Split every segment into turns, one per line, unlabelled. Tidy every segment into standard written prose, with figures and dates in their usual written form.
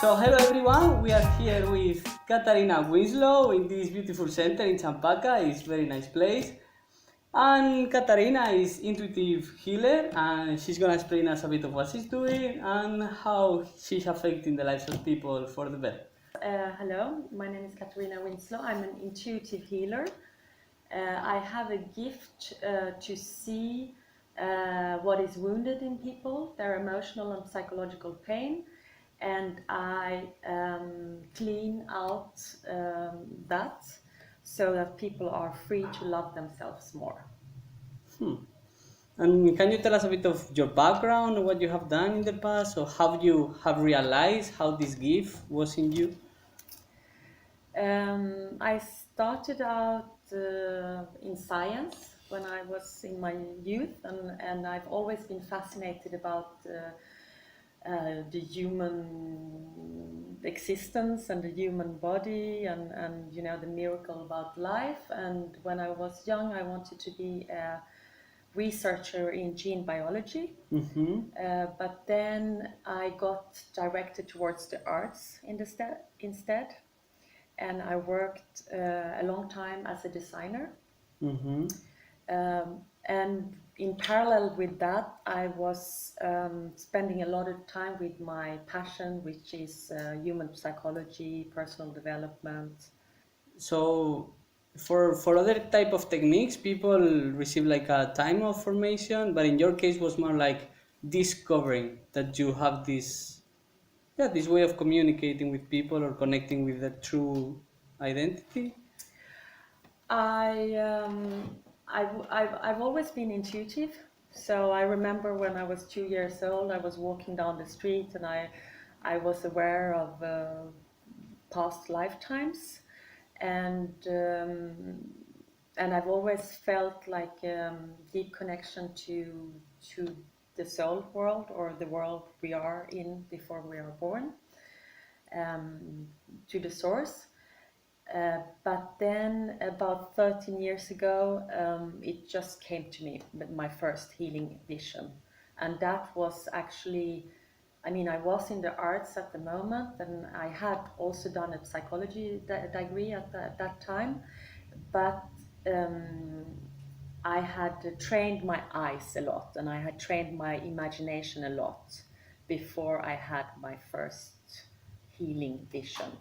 So hello everyone, we are here with Katarina Winslow in this beautiful center in Champaca. It's a very nice place. And Katarina is intuitive healer and she's gonna explain us a bit of what she's doing and how she's affecting the lives of people for the better.
Hello, my name is Katarina Winslow. I'm an intuitive healer. I have a gift to see what is wounded in people, their emotional and psychological pain, and I clean out that so that people are free to love themselves more.
And can you tell us a bit of your background, what you have done in the past, or how you have realized how this gift was in you?
I started out in science when I was in my youth, and I've always been fascinated about the human existence and the human body and the miracle about life. And when I was young, I wanted to be a researcher in gene biology. But then I got directed towards the arts instead. And I worked a long time as a designer. And in parallel with that, I was spending a lot of time with my passion, which is human psychology, personal development.
So for other type of techniques, people receive like a time of formation, but in your case was more like discovering that you have this way of communicating with people or connecting with the true identity.
I've always been intuitive. So I remember when I was 2 years old, I was walking down the street and I was aware of past lifetimes, and I've always felt like deep connection to the soul world, or the world we are in before we are born, to the source. But then about 13 years ago, it just came to me, my first healing vision. And that was actually, I was in the arts at the moment, and I had also done a psychology degree at that time. But I had trained my eyes a lot, and I had trained my imagination a lot before I had my first healing vision.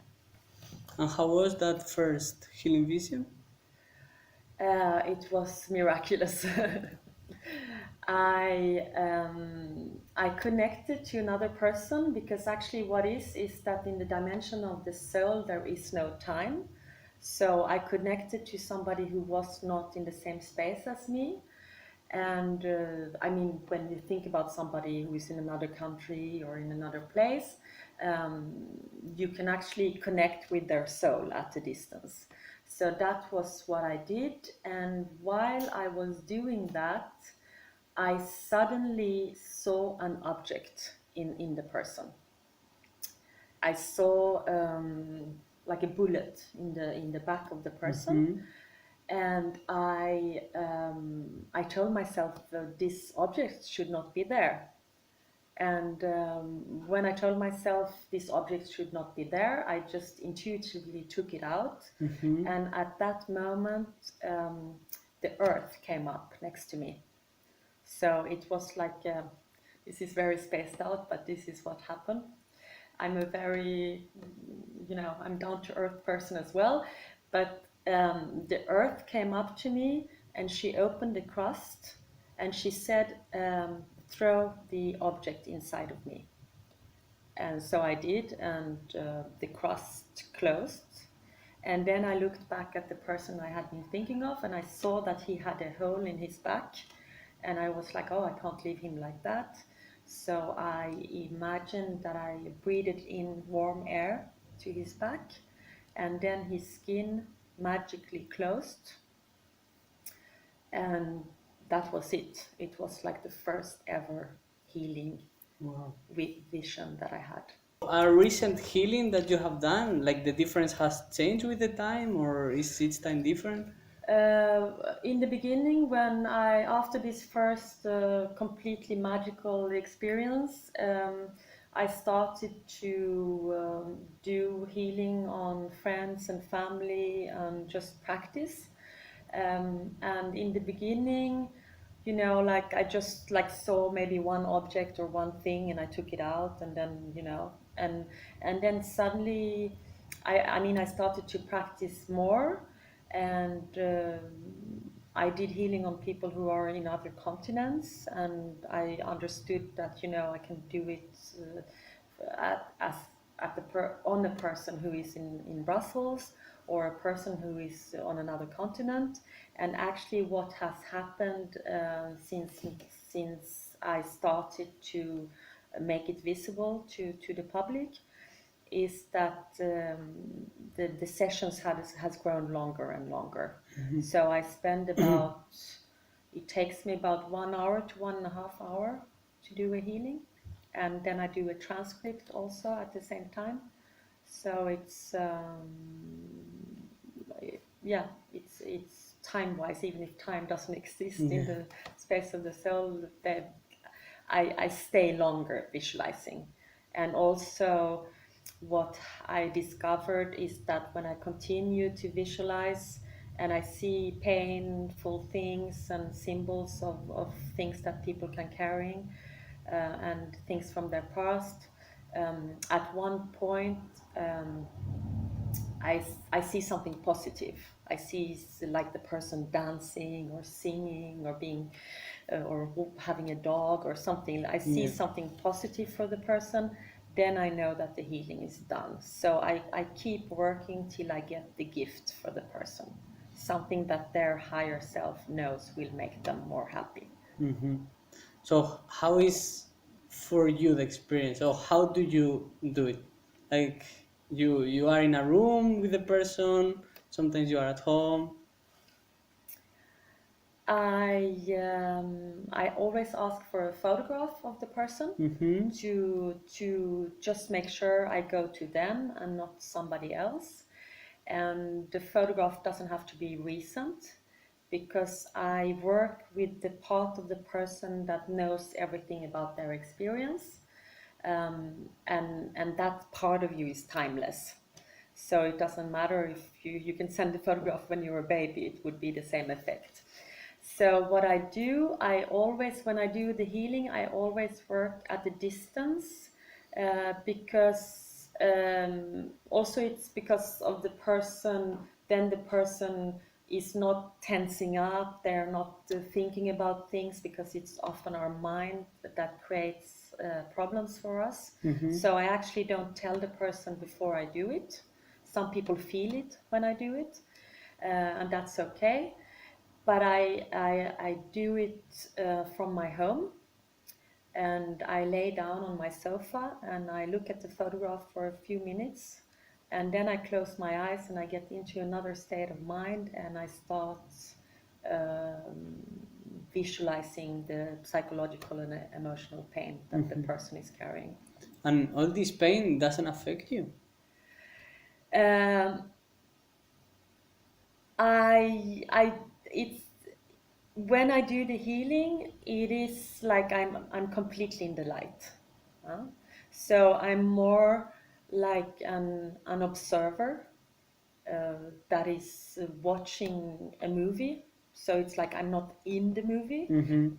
And how was that first healing vision?
It was miraculous. I connected to another person, because actually what is that in the dimension of the soul there is no time. So I connected to somebody who was not in the same space as me. And when you think about somebody who is in another country or in another place, you can actually connect with their soul at a distance. So that was what I did. And while I was doing that, I suddenly saw an object in the person. I saw like a bullet in the back of the person. And I told myself that this object should not be there. And when I told myself this object should not be there, I just intuitively took it out. And at that moment, the earth came up next to me. So it was like, this is very spaced out, but this is what happened. I'm a very, I'm down to earth person as well. But the earth came up to me, and she opened the crust, and she said, throw the object inside of me. And so I did, and the crust closed. And then I looked back at the person I had been thinking of, and I saw that he had a hole in his back. And I was like, oh, I can't leave him like that. So I imagined that I breathed in warm air to his back, and then his skin magically closed. And that was it. It was like the first ever healing with vision that I had.
A recent healing that you have done, like the difference has changed with the time, or is each time different?
In the beginning, after this first completely magical experience, I started to do healing on friends and family and just practice. And in the beginning, you know, like I just like saw maybe one object or one thing and I took it out, and then, you know, and then suddenly I mean I started to practice more, and I did healing on people who are in other continents, and I understood that, you know, I can do it as at on a person who is in Brussels, or a person who is on another continent. And actually what has happened since I started to make it visible to the public is that the sessions has grown longer and longer. So I spend about, it takes me about 1 hour to 1.5 hours to do a healing, and then I do a transcript also at the same time. So it's yeah, it's time wise, even if time doesn't exist in the space of the soul, that I stay longer visualizing. And also what I discovered is that when I continue to visualize and I see painful things and symbols of things that people can carry, and things from their past, at one point I see something positive. I see like the person dancing or singing or being or having a dog or something. I see something positive for the person. Then I know that the healing is done. So I keep working till I get the gift for the person, something that their higher self knows will make them more happy.
So how is for you the experience, or how do you do it? Like you are in a room with the person, sometimes you are at home.
I always ask for a photograph of the person to just make sure I go to them and not somebody else. And the photograph doesn't have to be recent, because I work with the part of the person that knows everything about their experience, and that part of you is timeless. So it doesn't matter if you can send a photograph when you're a baby, it would be the same effect. So what I do, I always, when I do the healing, I always work at a distance, because also it's because of the person, then the person is not tensing up, they're not thinking about things, because it's often our mind that creates problems for us. So I actually don't tell the person before I do it. Some people feel it when I do it, and that's okay. But I do it from my home, and I lay down on my sofa and I look at the photograph for a few minutes, and then I close my eyes and I get into another state of mind, and I start visualizing the psychological and emotional pain that the person is carrying.
And all this pain doesn't affect you?
Um, it's when I do the healing, it is like I'm completely in the light. So I'm more like an observer that is watching a movie. So it's like I'm not in the movie,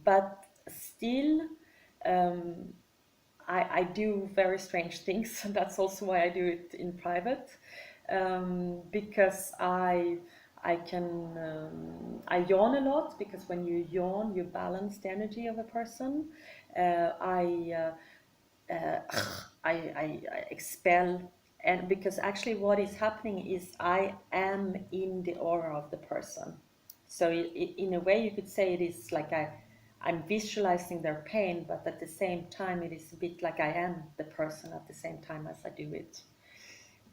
but still I do very strange things. That's also why I do it in private, because I can I yawn a lot, because when you yawn, you balance the energy of a person. I expel, and because actually what is happening is I am in the aura of the person. So in a way you could say it is like I'm visualizing their pain, but at the same time it is a bit like I am the person at the same time as I do it.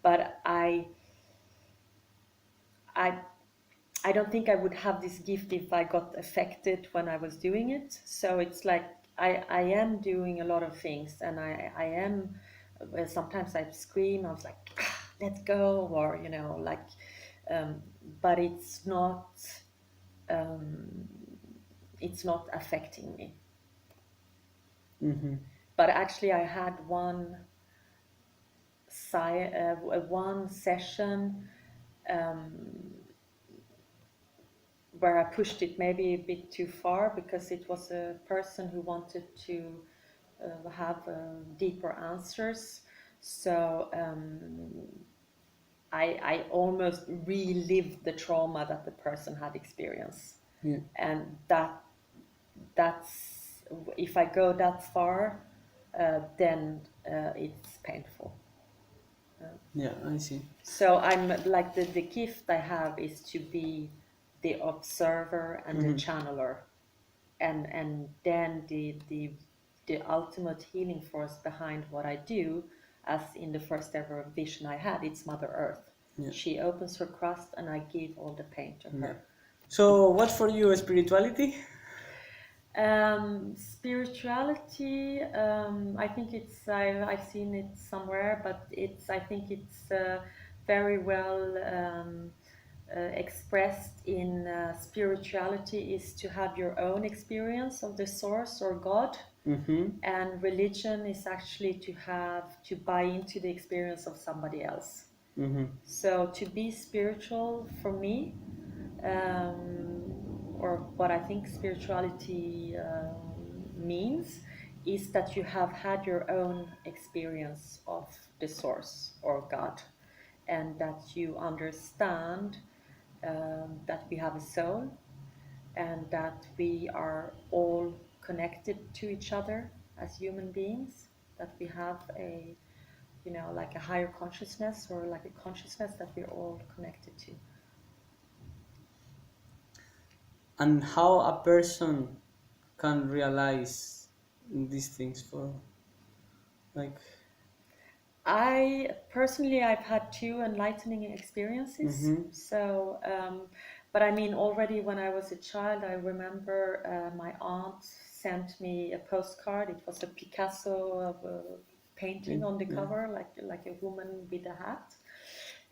But I I don't think I would have this gift if I got affected when I was doing it. So it's like I am doing a lot of things, and I am, well, sometimes I scream, I was like, let go, or, you know, like, um, but um, it's not affecting me. But actually, I had one session where I pushed it maybe a bit too far, because it was a person who wanted to have deeper answers. So I almost relived the trauma that the person had experienced.
Yeah.
And that's if I go that far, then it's painful.
Yeah, I see.
So I'm like the gift I have is to be the observer and the channeler, and then the ultimate healing force behind what I do, as in the first ever vision I had, it's Mother Earth.
Yeah.
She opens her crust and I give all the pain to her.
Yeah. So, what's for you spirituality?
Spirituality, I think I've seen it somewhere, but I think it's very well expressed in spirituality is to have your own experience of the source or God. And religion is actually to buy into the experience of somebody else. So to be spiritual for me, or what I think spirituality means, is that you have had your own experience of the source or God, and that you understand that we have a soul, and that we are all connected to each other as human beings, that we have like a higher consciousness, or like a consciousness that we're all connected to.
And how a person can realize these things for, like,
I've had two enlightening experiences. So, but I mean, already when I was a child, I remember my aunt sent me a postcard. It was a Picasso of a painting on the cover, like a woman with a hat,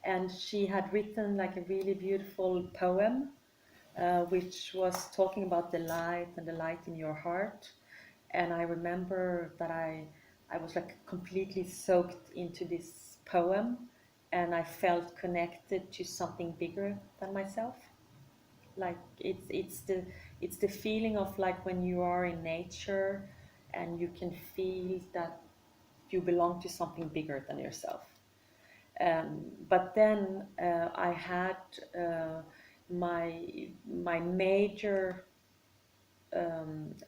and she had written like a really beautiful poem, which was talking about the light and the light in your heart. And I remember that I was like completely soaked into this poem, and I felt connected to something bigger than myself. Like it's the feeling of like when you are in nature and you can feel that you belong to something bigger than yourself. But then I had my major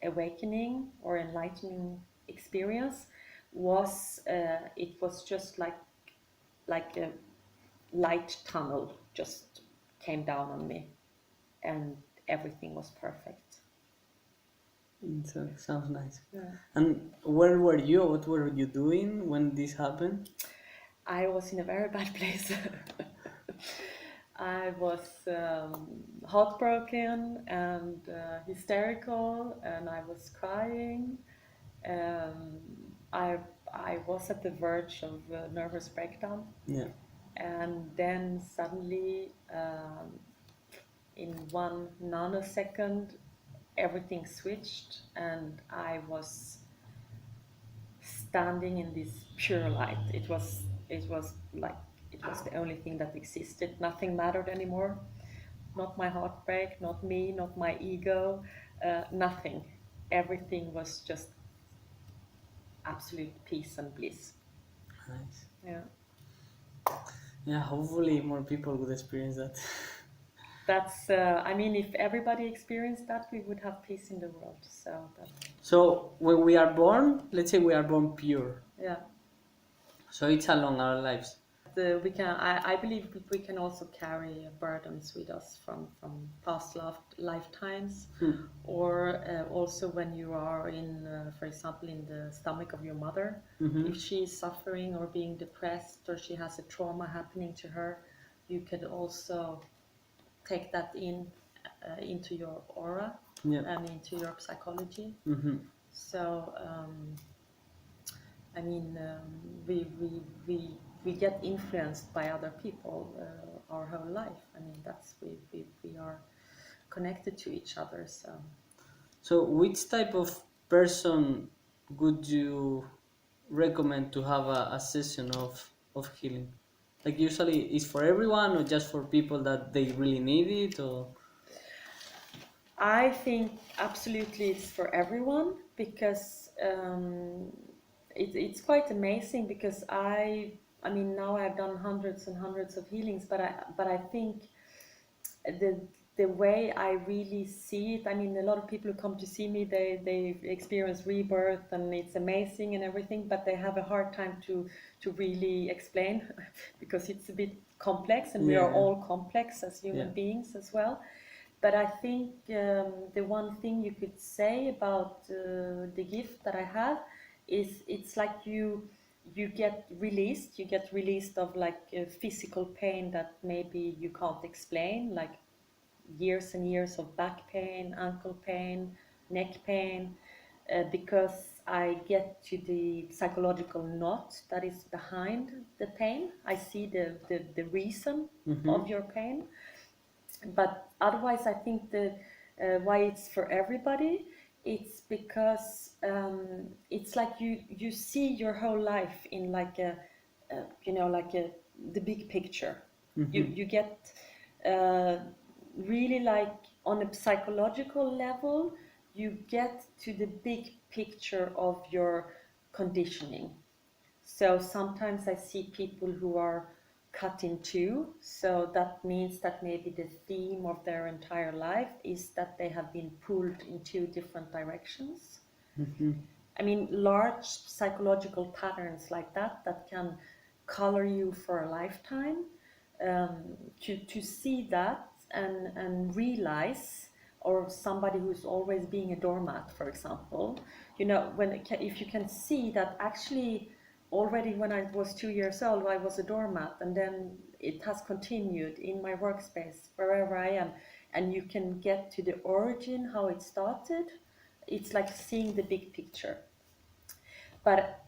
awakening or enlightening experience was it was just like a light tunnel just came down on me, and everything was perfect.
it sounds nice.
Yeah.
And where were you? What were you doing when this happened?
I was in a very bad place. I was heartbroken and hysterical, and I was crying. Um, I I was at the verge of a nervous breakdown,
Yeah.
and then suddenly, in one nanosecond, everything switched, and I was standing in this pure light. It was like it was the only thing that existed. Nothing mattered anymore. Not my heartbreak, not me, not my ego, nothing. Everything was just absolute peace and bliss.
Nice.
Yeah.
Yeah, hopefully more people would experience that.
That's, I mean, if everybody experienced that, we would have peace in the world. So,
So when we are born, let's say we are born pure.
yeah.
So it's along our lives.
I believe we can also carry burdens with us from past lifetimes, or also when you are in, for example, in the stomach of your mother, if she is suffering or being depressed, or she has a trauma happening to her, you could also take that into your aura, and into your psychology. So I mean, we get influenced by other people our whole life. I mean, we are connected to each other. So
So which type of person would you recommend to have a session of healing? Like usually it's for everyone or just for people that they really need it or
I think absolutely it's for everyone because it's quite amazing because I mean now I've done hundreds and hundreds of healings, but I think the the way I really see it, I mean, a lot of people who come to see me, they experience rebirth and it's amazing and everything, but they have a hard time to really explain because it's a bit complex, and we are
yeah
all complex as human
yeah
beings as well. But I think the one thing you could say about the gift that I have is it's like you get released of like physical pain that maybe you can't explain, like years and years of back pain, ankle pain, neck pain, because I get to the psychological knot that is behind the pain. I see the reason
mm-hmm.
of your pain. But otherwise, I think the why it's for everybody, it's because it's like you see your whole life in like like the big picture.
Mm-hmm.
You get uh, really like on a psychological level, you get to the big picture of your conditioning. So sometimes I see people who are cut in two. So that means that maybe the theme of their entire life is that they have been pulled in two different directions.
Mm-hmm.
I mean, large psychological patterns like that can color you for a lifetime. To see that and realize, or somebody who's always being a doormat, for example, if you can see that actually already when I was 2 years old, I was a doormat, and then it has continued in my workspace, wherever I am, and you can get to the origin, how it started. It's like seeing the big picture. But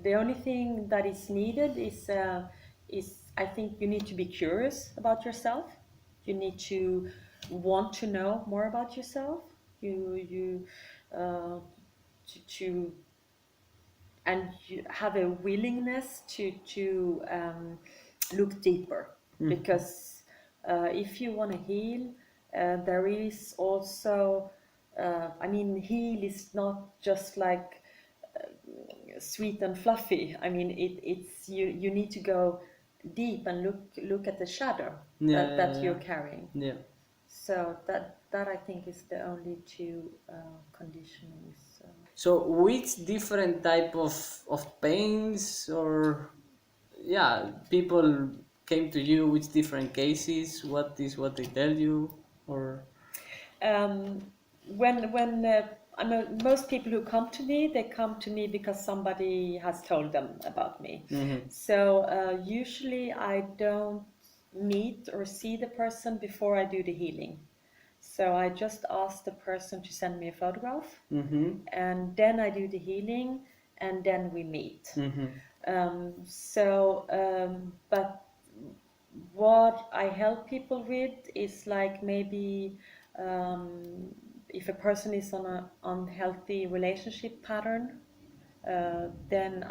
the only thing that is needed is I think you need to be curious about yourself. You need to want to know more about yourself. You uh, to and you have a willingness to look deeper,
Mm-hmm.
because if you want to heal, there is also I mean, heal is not just like sweet and fluffy. I mean, it's you need to go deep and look at the shadow
yeah yeah
that
yeah
you're carrying.
yeah
So that I think is the only two conditionings.
so which different type of pains or yeah people came to you with different cases what is what they tell you or
Um, when I know most people who come to me, they come to me because somebody has told them about me.
mm-hmm.
So usually I don't meet or see the person before I do the healing. So I just ask the person to send me a photograph,
Mm-hmm.
and then I do the healing, and then we meet.
Mm-hmm.
But what I help people with is like maybe um, if a person is on an unhealthy relationship pattern, then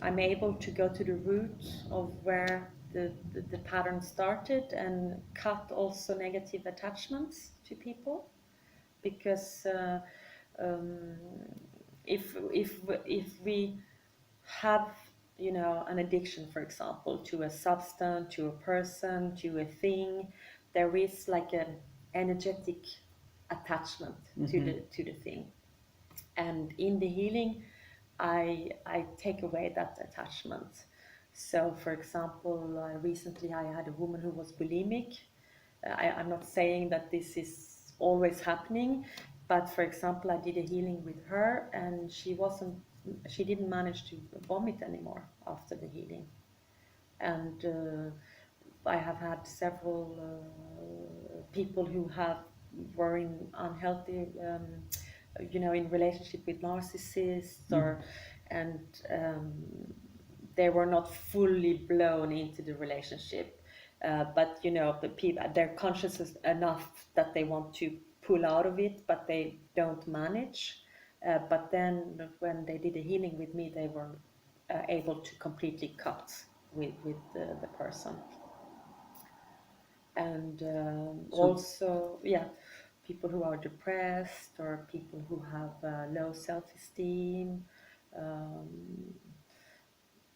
I'm able to go to the root of where the pattern started and cut also negative attachments to people, because um, if we have an addiction, for example, to a substance, to a person, to a thing, there is like an energetic attachment
Mm-hmm.
to the thing. And in the healing, I take away that attachment. So for example, recently I had a woman who was bulimic. I'm not saying that this is always happening, but for example, I did a healing with her, and she didn't manage to vomit anymore after the healing. And I have had several people who were in unhealthy, in relationship with narcissists,
Mm-hmm.
and they were not fully blown into the relationship, but the people, they're conscious enough that they want to pull out of it, but they don't manage. But then when they did a healing with me, they were able to completely cut with the person. And also, yeah, people who are depressed or people who have low self-esteem, um,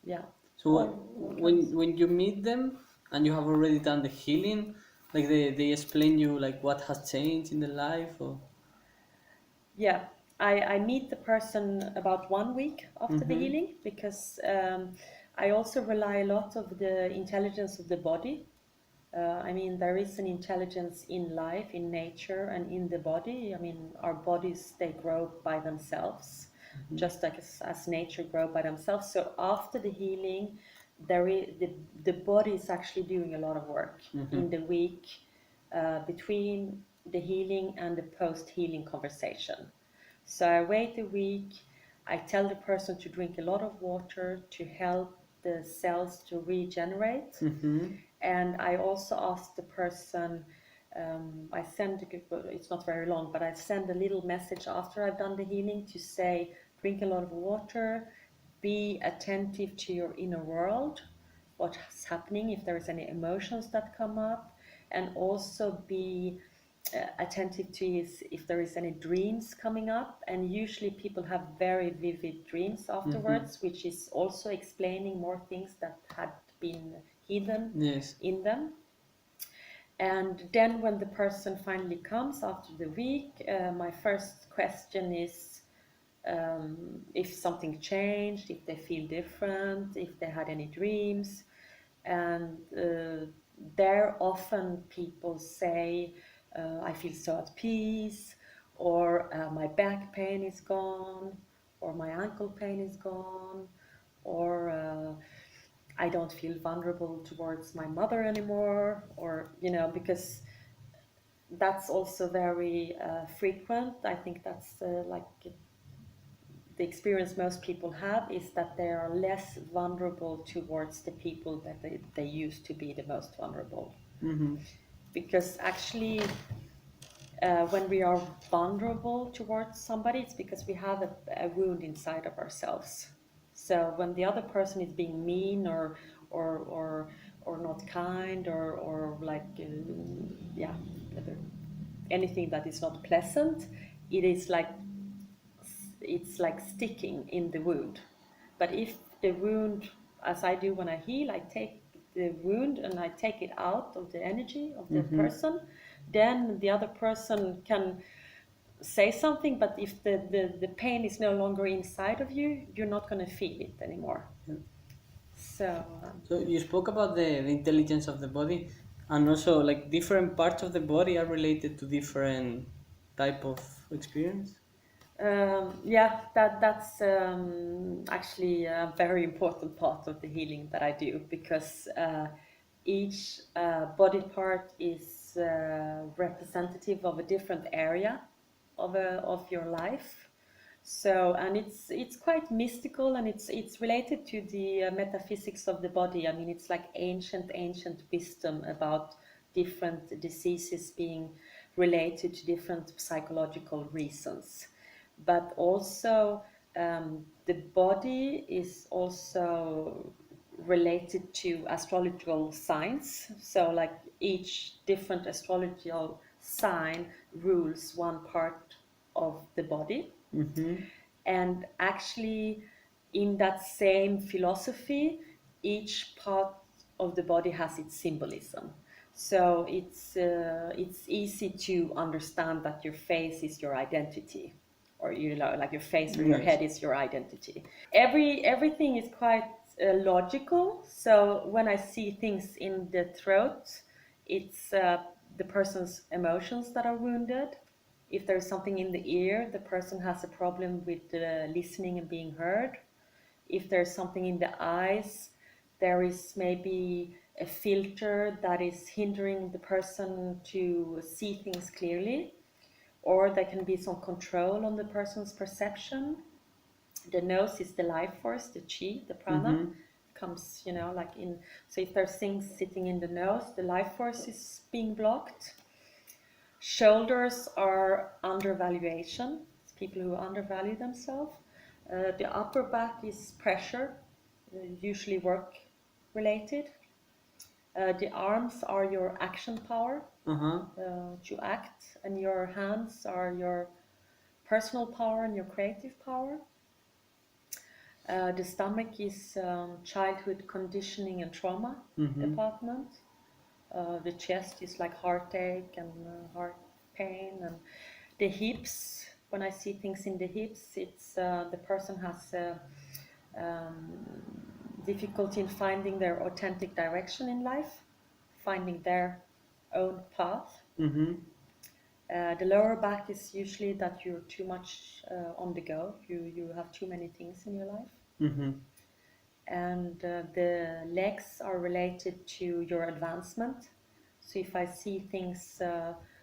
yeah.
So when you meet them and you have already done the healing, like they explain you like what has changed in their life, or
Yeah, I meet the person about 1 week after the healing, because I also rely a lot of the intelligence of the body. I mean, there is an intelligence in life, in nature, and in the body. I mean, our bodies, they grow by themselves, just like as nature grow by themselves. So after the healing, the body is actually doing a lot of work in the week between the healing and the post-healing conversation. So I wait a week. I tell the person to drink a lot of water to help the cells to regenerate. And I also ask the person, I send, it's not very long, but I send a little message after I've done the healing to say, drink a lot of water, be attentive to your inner world, what's happening, if there's any emotions that come up, and also be attentive to if there is any dreams coming up. And usually people have very vivid dreams afterwards, which is also explaining more things that had been hidden in them. And then when the person finally comes after the week, my first question is if something changed, if they feel different, if they had any dreams. And there often people say, I feel so at peace, or my back pain is gone, or my ankle pain is gone, or I don't feel vulnerable towards my mother anymore, or, because that's also very frequent. I think that's like the experience most people have, is that they are less vulnerable towards the people that they used to be the most vulnerable. Because actually, when we are vulnerable towards somebody, it's because we have a wound inside of ourselves. So when the other person is being mean or not kind or like yeah, anything that is not pleasant, it's like sticking in the wound. But if the wound, as I do when I heal, I take the wound and I take it out of the energy of the person, then the other person can say something, but if the pain is no longer inside of you, you're not going to feel it anymore. So
so you spoke about the intelligence of the body, and also like different parts of the body are related to different type of experience.
yeah, that's actually a very important part of the healing that I do, because each body part is representative of a different area of your life. So, and it's quite mystical, and it's related to the metaphysics of the body. I mean, it's like ancient wisdom about different diseases being related to different psychological reasons. But also, the body is also related to astrological signs. So, like each different astrological sign rules one part of the body. And actually, in that same philosophy, each part of the body has its symbolism. So it's easy to understand that your face is your identity, or like your face or your head is your identity. Everything is quite logical. So when I see things in the throat, it's the person's emotions that are wounded. If there's something in the ear, the person has a problem with listening and being heard. If there's something in the eyes, there is maybe a filter that is hindering the person to see things clearly, or there can be some control on the person's perception. The nose is the life force, the chi, the prana, comes, like in. So if there's things sitting in the nose, the life force is being blocked. Shoulders are undervaluation. It's people who undervalue themselves. The upper back is pressure, usually work related. The arms are your action power to act, and your hands are your personal power and your creative power. The stomach is childhood conditioning and trauma department. The chest is like heartache and heart pain, and the hips. When I see things in the hips, it's the person has difficulty in finding their authentic direction in life, finding their own path. The lower back is usually that you're too much on the go. You have too many things in your life. And the legs are related to your advancement. So if I see things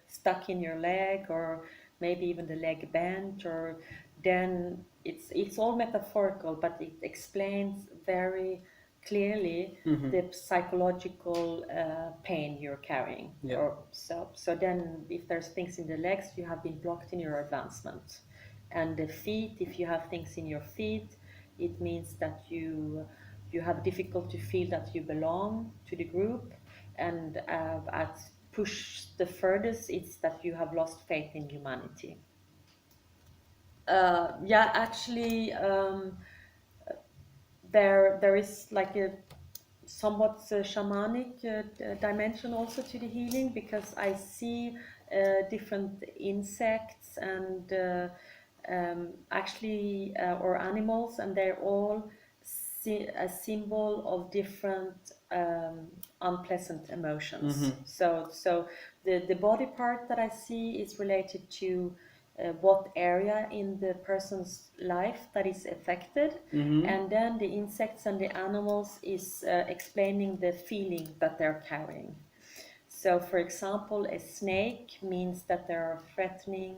stuck in your leg, or maybe even the leg bent, or then it's all metaphorical, but it explains very clearly the psychological pain you're carrying.
Yeah.
Or so then if there's things in the legs, you have been blocked in your advancement. And the feet, if you have things in your feet, it means that you have difficult to feel that you belong to the group, and at push the furthest, it's that you have lost faith in humanity. Actually, there is like a somewhat shamanic dimension also to the healing, because I see different insects and actually or animals, and they're all a symbol of different unpleasant emotions. So the body part that I see is related to what area in the person's life that is affected, and then the insects and the animals is explaining the feeling that they're carrying. So for example, a snake means that there are threatening,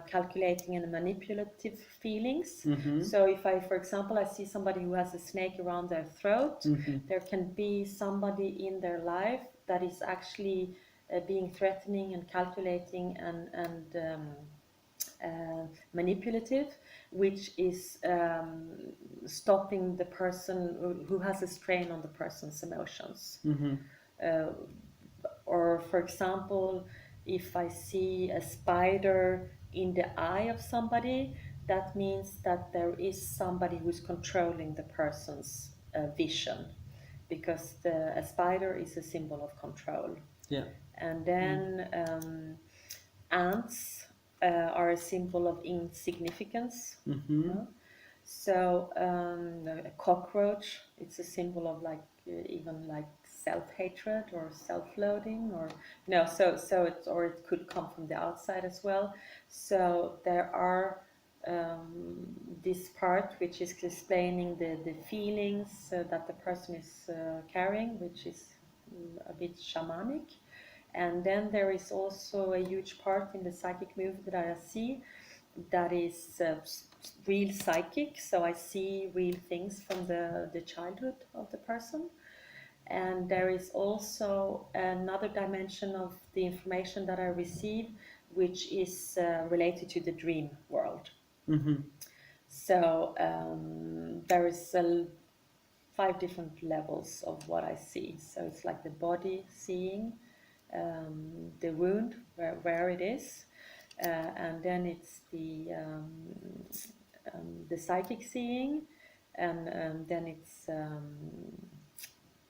calculating and manipulative feelings. So if I, for example, I see somebody who has a snake around their throat, there can be somebody in their life that is actually being threatening and calculating and manipulative, which is stopping the person who has a strain on the person's emotions. Or for example, if I see a spider in the eye of somebody, that means that there is somebody who's controlling the person's vision, because a spider is a symbol of control.
Yeah.
And then ants are a symbol of insignificance. So a cockroach, it's a symbol of like even like self-hatred or self-loathing, or no. So it, or it could come from the outside as well. So there are this part which is explaining the feelings that the person is carrying, which is a bit shamanic. And then there is also a huge part in the psychic movement that I see that is real psychic. So I see real things from the childhood of the person. And there is also another dimension of the information that I receive, which is related to the dream world. So there is 5 different levels of what I see. So it's like the body seeing, the wound, where it is, and then it's the psychic seeing, and then it's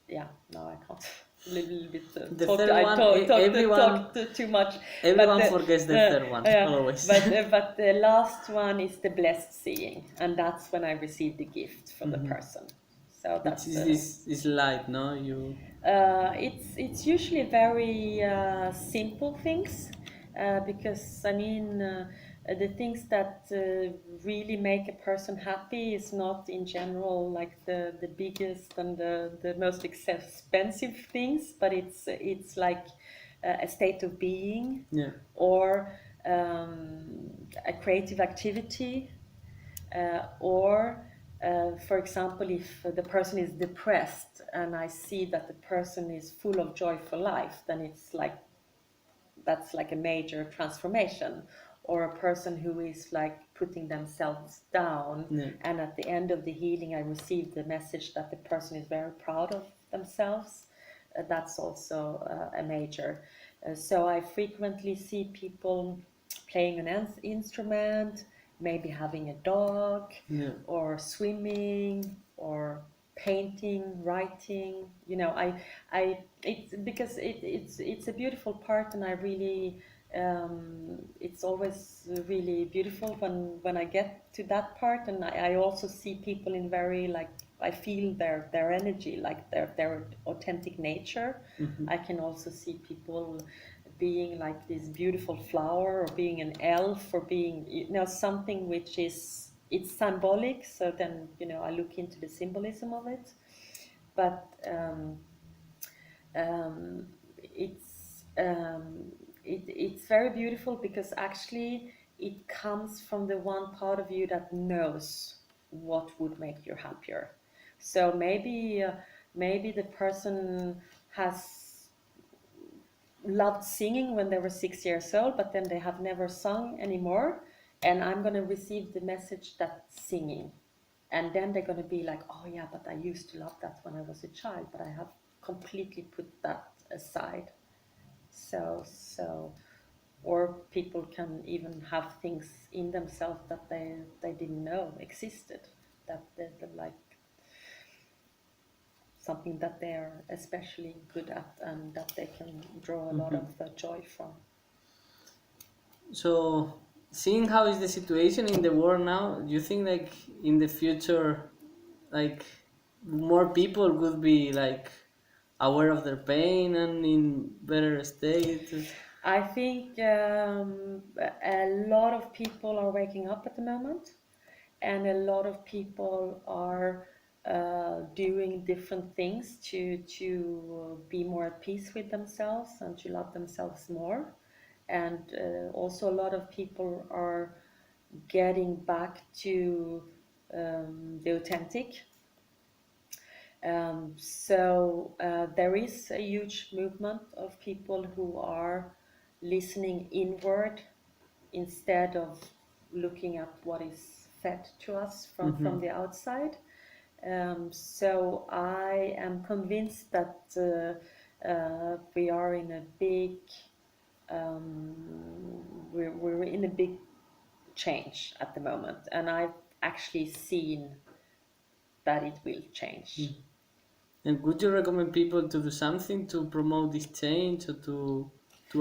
no, I can't. A little bit
The third one, everyone
talked too much.
Everyone forgets the third one, always.
But the last one is the blessed seeing, and that's when I receive the gift from the person. So that's
this light, no? You.
It's usually very simple things, because I mean the things that really make a person happy is not in general like the biggest and the most expensive things, but it's like a state of being, or a creative activity, or for example, if the person is depressed and I see that the person is full of joy for life, then it's like that's like a major transformation. Or a person who is like putting themselves down,
Yeah.
and at the end of the healing I received the message that the person is very proud of themselves. That's also a major. So I frequently see people playing an instrument, maybe having a dog,
Yeah.
or swimming, or painting, writing. You know, it's because it's a beautiful part, and I really it's always really beautiful when I get to that part, and I also see people in very like I feel their energy, like their authentic nature.
Mm-hmm.
I can also see people being like this beautiful flower, or being an elf, or being, you know, something which is, it's symbolic. So then, you know, I look into the symbolism of it. But it's it's very beautiful, because actually it comes from the one part of you that knows what would make you happier. So maybe the person has loved singing when they were 6 years old, but then they have never sung anymore. And I'm going to receive the message that singing. And then they're going to be like, oh, yeah, but I used to love that when I was a child, but I have completely put that aside. So, or people can even have things in themselves that they didn't know existed, that they're like something that they're especially good at, and that they can draw a lot of joy from.
So, seeing how is the situation in the world now, do you think like in the future, like more people could be like aware of their pain and in better state?
I think a lot of people are waking up at the moment, and a lot of people are doing different things to be more at peace with themselves and to love themselves more. And also, a lot of people are getting back to the authentic. So there is a huge movement of people who are listening inward instead of looking at what is fed to us from the outside. So I am convinced that we are in a big, we're in a big change at the moment, and I've actually seen that it will change.
And would you recommend people to do something to promote this change or to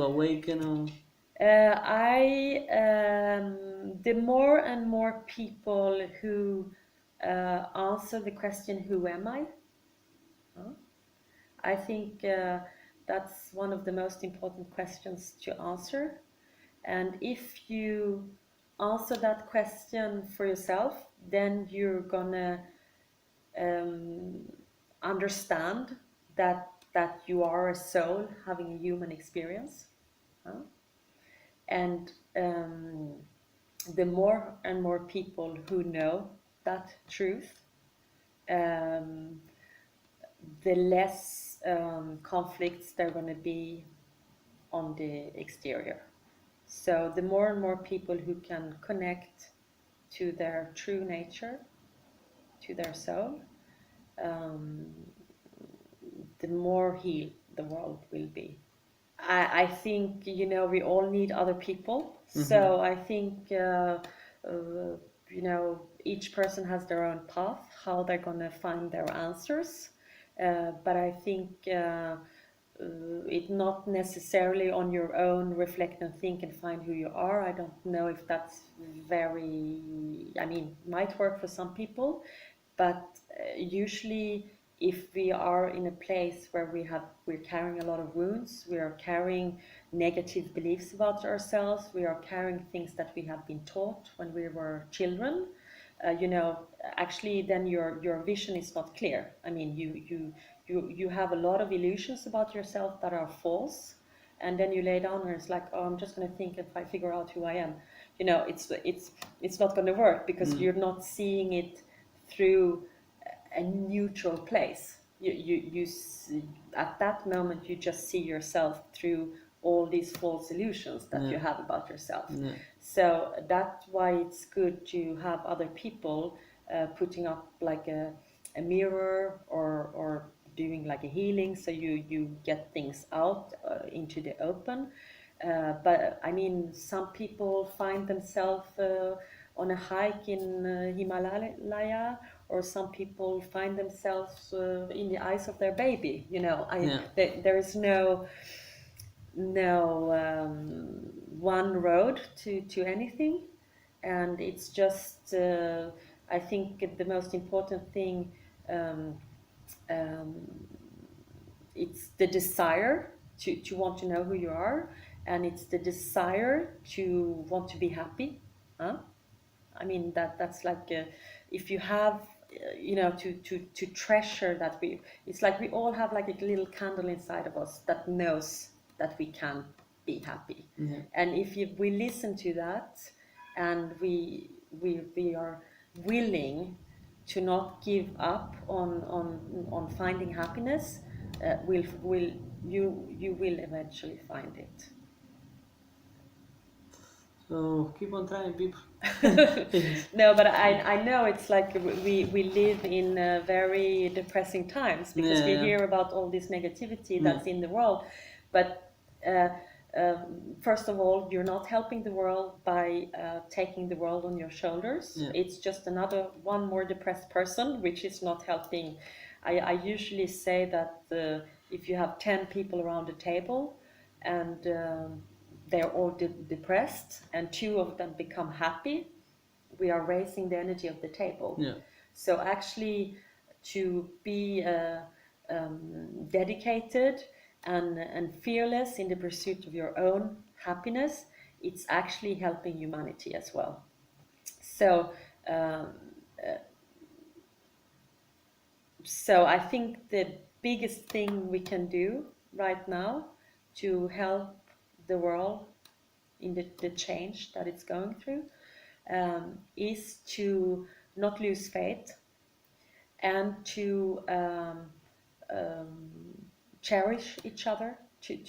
awaken or?
The more and more people who answer the question, "Who am I?" Huh? I think that's one of the most important questions to answer. And if you answer that question for yourself, then you're gonna understand that you are a soul having a human experience. Huh? And the more and more people who know that truth, um, the less conflicts there are going to be on the exterior. So the more and more people who can connect to their true nature, to their soul, um, the more healed the world will be. I think, you know, we all need other people. So I think, you know, each person has their own path, how they're going to find their answers. But I think it not necessarily on your own reflect and think and find who you are. I don't know if that's very, I mean, might work for some people, but usually if we are in a place where we're carrying a lot of wounds, we are carrying negative beliefs about ourselves, we are carrying things that we have been taught when we were children, you know, actually then your vision is not clear. I mean, you have a lot of illusions about yourself that are false, and then you lay down and it's like, oh, I'm just going to think if I figure out who I am. You know, it's not going to work, because you're not seeing it through a neutral place. You at that moment you just see yourself through all these false illusions that you have about yourself.
Yeah.
So that's why it's good to have other people putting up like a mirror or doing like a healing, so you get things out into the open. But I mean, some people find themselves on a hike in Himalaya, or some people find themselves in the eyes of their baby.
Yeah.
There is no one road to anything, and it's just I think the most important thing, um, um, it's the desire to want to know who you are, and it's the desire to want to be happy. Huh? I mean, that's like if you have to treasure that. It's like we all have like a little candle inside of us that knows that we can be happy.
Yeah.
And if we listen to that, and we are willing to not give up on finding happiness, you will eventually find it.
So keep on trying, people.
No, but I know it's like we live in very depressing times, because we
Yeah.
hear about all this negativity
Yeah.
that's in the world. But uh, first of all, you're not helping the world by taking the world on your shoulders.
Yeah.
It's just another one more depressed person, which is not helping. I usually say that if you have 10 people around a table, and they're all depressed, and 2 of them become happy, we are raising the energy of the table.
Yeah.
So actually, to be dedicated and fearless in the pursuit of your own happiness, it's actually helping humanity as well. So so I think the biggest thing we can do right now to help the world in the change that it's going through is to not lose faith, and to cherish each other, to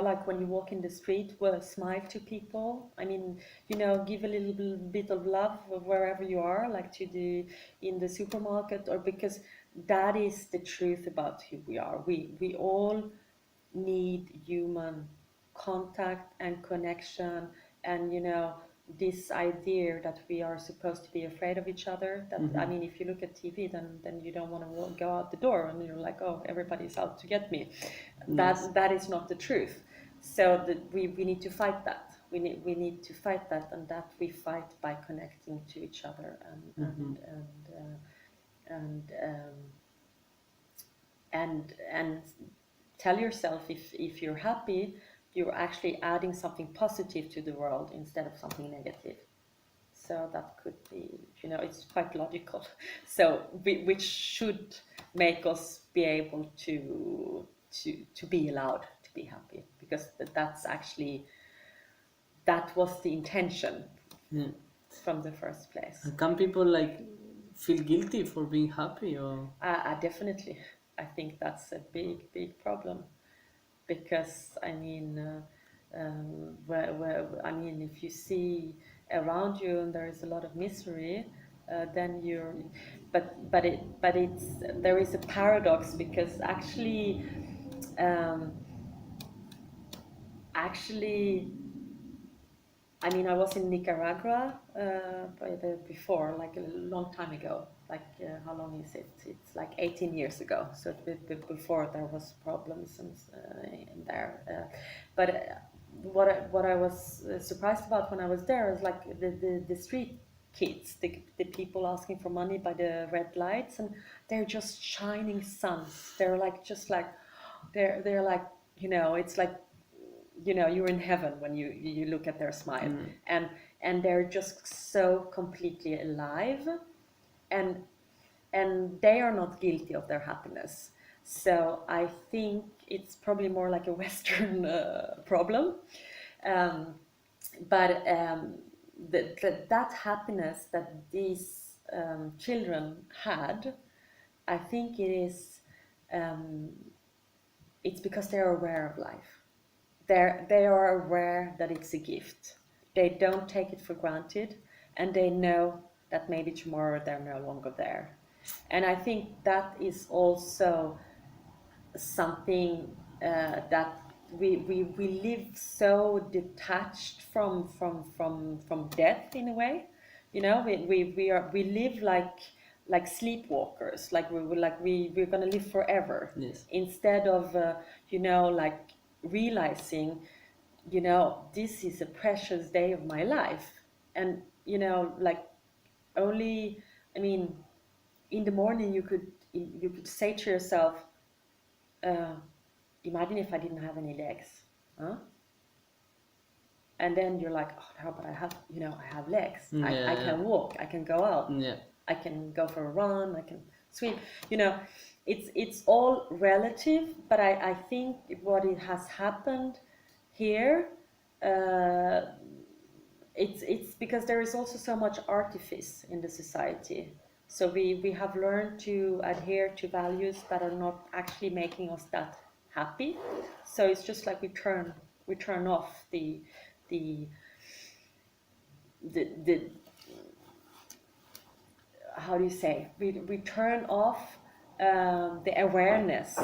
like when you walk in the street, well, smile to people. I mean, give a little bit of love wherever you are, like in the supermarket, or because that is the truth about who we are. We all need human contact and connection, and this idea that we are supposed to be afraid of each other. That I mean, if you look at TV, then you don't want to go out the door, and you're like, oh, everybody's out to get me.
Yes.
That is not the truth. So we need to fight that. We need to fight that, and that we fight by connecting to each other, and tell yourself, if you're happy, you're actually adding something positive to the world instead of something negative. So that could be, it's quite logical. So which should make us be able to be allowed to be happy, because that was the intention
Yeah.
from the first place.
And can people like feel guilty for being happy, or?
Definitely. I think that's a big problem, because I mean, I mean, if you see around you and there is a lot of misery, then you're, but it's, there is a paradox, because actually, I mean, I was in Nicaragua before, like a long time ago. Like, how long is it? It's like 18 years ago. So before there was problems in there. But what I was surprised about when I was there is like the street kids, the people asking for money by the red lights, and they're just shining suns. They're like they're like, it's like, you're in heaven when you look at their smile. And they're just so completely alive, and they are not guilty of their happiness. So I think it's probably more like a Western problem. But that happiness that these children had, I think it is it's because they're aware of life. They are aware that it's a gift. They don't take it for granted, and they know that maybe tomorrow they're no longer there. And I think that is also something that we live so detached from death in a way. You know, we live like sleepwalkers, like we're gonna live forever.
Yes.
Instead of you know, like realizing, you know, this is a precious day of my life. And you know, like, only, I mean, in the morning you could say to yourself, imagine if I didn't have any legs, huh? And then you're like, oh no, but I have, you know, I have legs. I can walk, I can go out, I can go for a run, I can swim. You know, it's all relative, but I think what it has happened here, it's because there is also so much artifice in the society. So we have learned to adhere to values that are not actually making us that happy. So it's just like we turn off the the how do you say, we turn off the awareness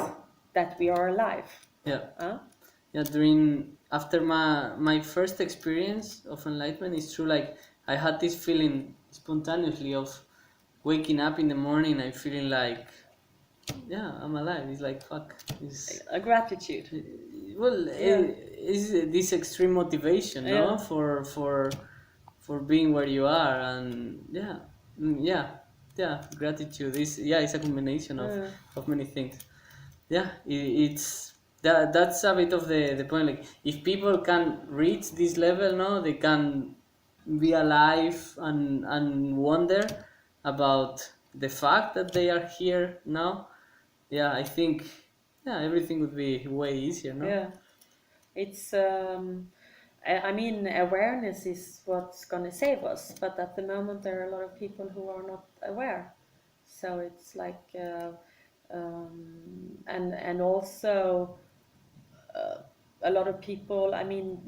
that we are alive.
Yeah. During after my first experience of enlightenment, it's true. Like I had this feeling spontaneously of waking up in the morning and feeling like, yeah, I'm alive. It's like fuck. It's
A gratitude.
well, it's this extreme motivation, no, for being where you are, and gratitude is it's a combination of many things. It's that's a bit of the point. Like if people can reach this level, no, they can be alive and wonder about the fact that they are here now. I think everything would be way easier, no?
Yeah, it's I mean, awareness is what's going to save us, but at the moment there are a lot of people who are not aware. So it's like and also a lot of people, I mean,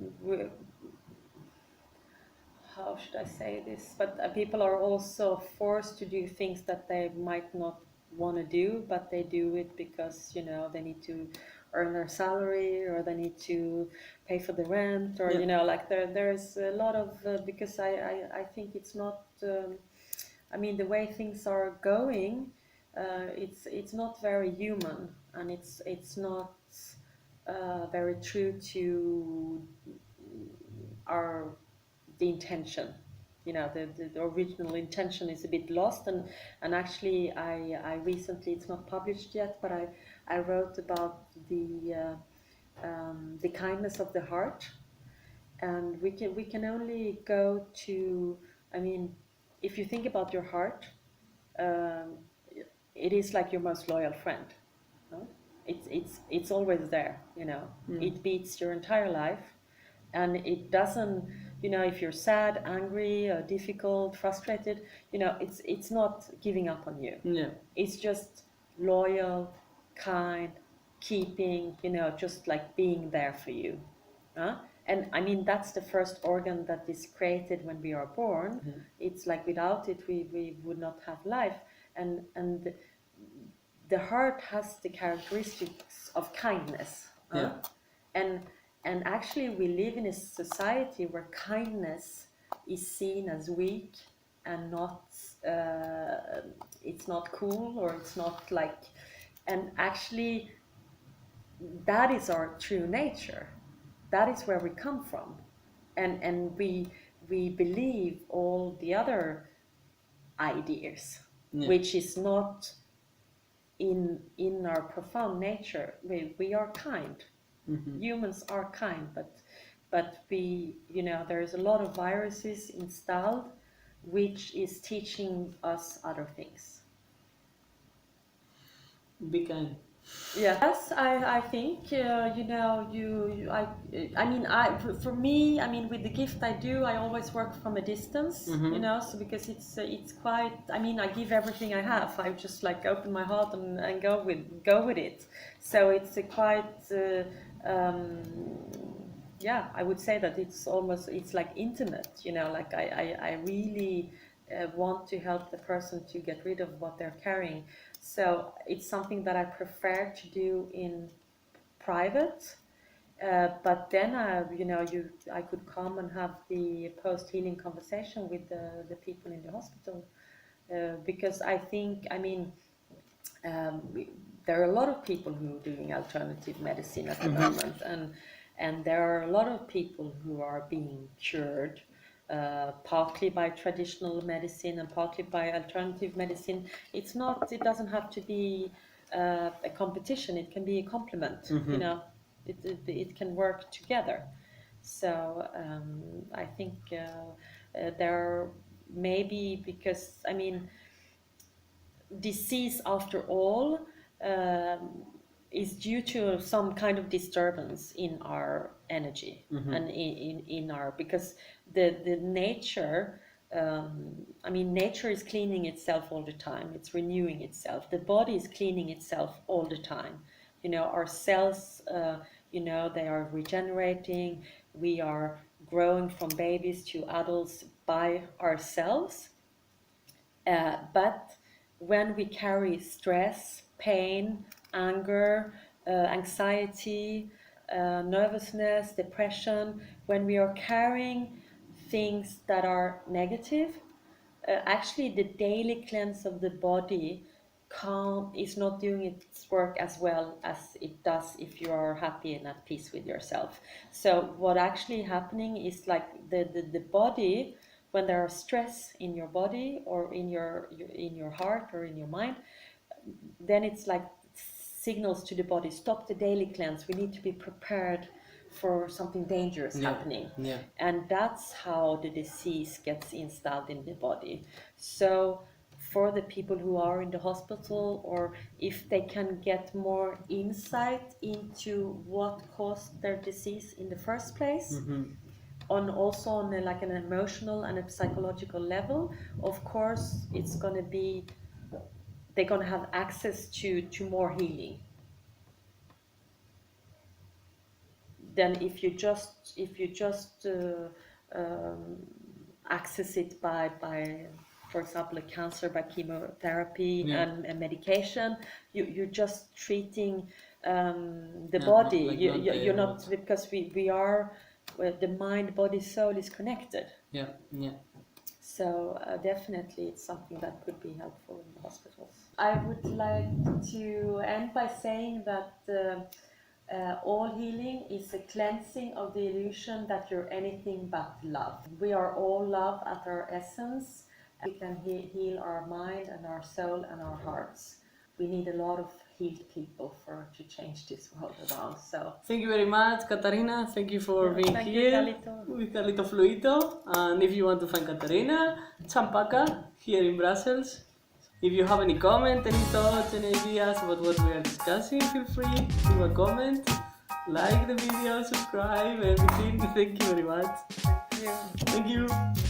how should I say this? But people are also forced to do things that they might not want to do, but they do it because, you know, they need to earn their salary, or they need to pay for the rent, or you know, like there's a lot of because I think it's not. I mean, the way things are going, it's not very human, and it's not very true to our the intention. You know, the original intention is a bit lost, and actually I recently, it's not published yet, but I wrote about the kindness of the heart, and we can only go to, I mean, if you think about your heart, um, it is like your most loyal friend. No? It's always there. You know, it beats your entire life, and it doesn't. You know, if you're sad, angry, or difficult, frustrated, you know, it's not giving up on you. It's just loyal, kind, keeping. You know, just like being there for you. And I mean, that's the first organ that is created when we are born. It's like without it, we would not have life. And the heart has the characteristics of kindness. And and actually, we live in a society where kindness is seen as weak and not. It's not cool, or it's not like. And actually, that is our true nature. That is where we come from, and we believe all the other ideas, which is not in our profound nature. We are kind. Humans are kind, but we, you know, there's a lot of viruses installed, which is teaching us other things.
Be kind.
Yes, I think for me, with the gift I do, I always work from a distance, so because it's quite, I give everything I have. I just like open my heart and go with it. So it's a quite yeah, I would say that it's like intimate, like I really want to help the person to get rid of what they're carrying. So it's something that I prefer to do in private. But then I could come and have the post-healing conversation with the people in the hospital, because I think, there are a lot of people who are doing alternative medicine at the moment, and there are a lot of people who are being cured, partly by traditional medicine and partly by alternative medicine. It doesn't have to be a competition. It can be a complement. It can work together. So I think there are, maybe because disease, after all, is due to some kind of disturbance in our energy, and in our, because the nature, nature is cleaning itself all the time. It's renewing itself. The body is cleaning itself all the time. Our cells, they are regenerating. We are growing from babies to adults by ourselves. But when we carry stress, pain, anger, anxiety, nervousness, depression, when we are carrying things that are negative, actually the daily cleanse of the body is not doing its work as well as it does if you are happy and at peace with yourself. So what actually happening is, like, the body, when there are stress in your body or in your heart or in your mind, then it's like signals to the body, stop the daily cleanse, we need to be prepared for something dangerous happening. And that's how the disease gets installed in the body. So for the people who are in the hospital, or if they can get more insight into what caused their disease in the first place, also on like an emotional and a psychological level, of course they're going to have access to more healing than if you just access it by, for example, a cancer by chemotherapy and medication. You're just treating the body. You're not, because we are, the mind, body, soul is connected. So definitely it's something that could be helpful in the hospitals. I would like to end by saying that all healing is a cleansing of the illusion that you're anything but love. We are all love at our essence. We can heal our mind and our soul and our hearts. We need a lot of healed people to change this world around. So
thank you very much, Katarina. Thank you for being here with Carlito Fluito. And if you want to find Katarina, Champaca here in Brussels. If you have any comment, any thoughts, any ideas about what we are discussing, feel free to leave a comment, like the video, subscribe, everything. Thank you very much.
Thank you.
Thank you.